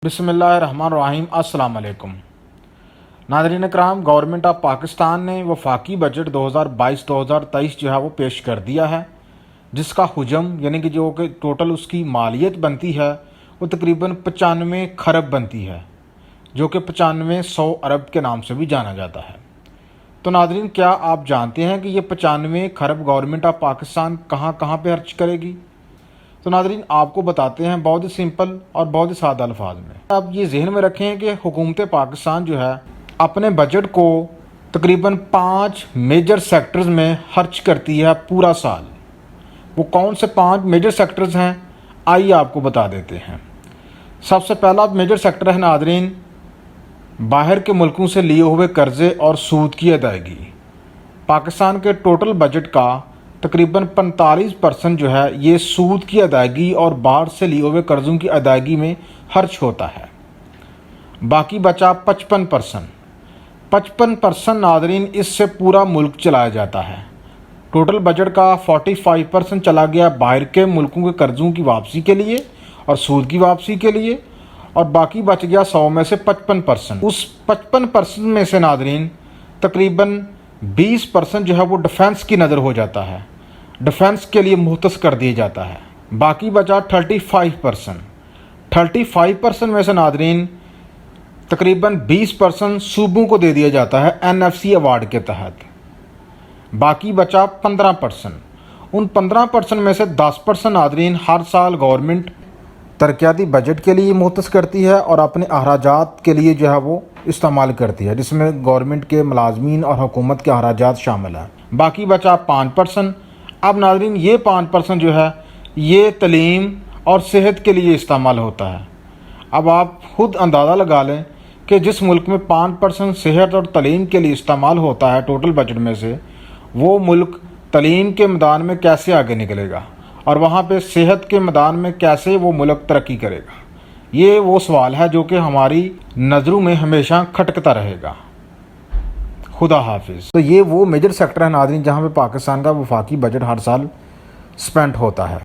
बिस्मिल्लाहिर्रहमानिर्रहीम। अस्सलाम वालेकुम नाज़रीन इकराम, गवर्नमेंट ऑफ पाकिस्तान ने वफाकी बजट 2022-2023 जो है वो पेश कर दिया है, जिसका हुजम यानी कि जो कि टोटल उसकी मालियत बनती है वो तकरीबन 95 खरब बनती है, जो कि 9500 अरब के नाम से भी जाना जाता है। तो नाज़रीन, क्या आप जानते हैं कि ये 95 खरब गवर्नमेंट ऑफ पाकिस्तान कहाँ कहाँ पे खर्च करेगी? तो नाज़रीन, आपको बताते हैं बहुत ही सिंपल और बहुत ही सादा अल्फाज में। आप ये जहन में रखें कि हुकूमत पाकिस्तान जो है अपने बजट को तकरीबन 5 मेजर सेक्टर्स में खर्च करती है पूरा साल। वो कौन से 5 मेजर सेक्टर्स हैं, आइए आपको बता देते हैं। सबसे पहला मेजर सेक्टर है नाज़रीन, बाहर के मुल्कों से लिए हुए कर्ज़े और सूद की अदायगी। पाकिस्तान के टोटल बजट का तकरीबन 45% जो है ये सूद की अदायगी और बाहर से लिए हुए कर्ज़ों की अदायगी में खर्च होता है। बाकी बचा 55% नाज़रीन, इससे पूरा मुल्क चलाया जाता है। टोटल बजट का 45% चला गया बाहर के मुल्कों के कर्ज़ों की वापसी के लिए और सूद की वापसी के लिए, और बाकी बच गया 100 में से 55%। उस 55% में से नाज़रीन तकरीबन 20% जो है वो डिफेंस की नज़र हो जाता है, डिफेंस के लिए मुख्तस कर दिया जाता है। बाकी बचा 35% में से नाज़रीन तकरीबन 20% सूबों को दे दिया जाता है NFC अवार्ड के तहत। बाकी बचा 15%। उन 15% में से 10% नाज़रीन हर साल गवर्नमेंट तरक्याती बजट के लिए मुख्तस करती है और अपने अखराजात के लिए जो है वो इस्तेमाल करती है, जिसमें गवर्नमेंट के मुलाजमीन और हुकूमत के अखराजात शामिल हैं। बाकी बचा 5%। अब नाज़रीन ये 5% जो है ये तलीम और सेहत के लिए इस्तेमाल होता है। अब आप खुद अंदाज़ा लगा लें कि जिस मुल्क में 5% सेहत और तलीम के लिए इस्तेमाल होता है टोटल बजट में से, वो मुल्क तलीम के मैदान में कैसे आगे निकलेगा और वहाँ पे सेहत के मैदान में कैसे वो मुल्क तरक्की करेगा। ये वो सवाल है जो कि हमारी नज़रों में हमेशा खटकता रहेगा। खुदा हाफिज़। तो ये वो मेजर सेक्टर है नाज़रीन जहाँ पे पाकिस्तान का वफाकी बजट हर साल स्पेंड होता है।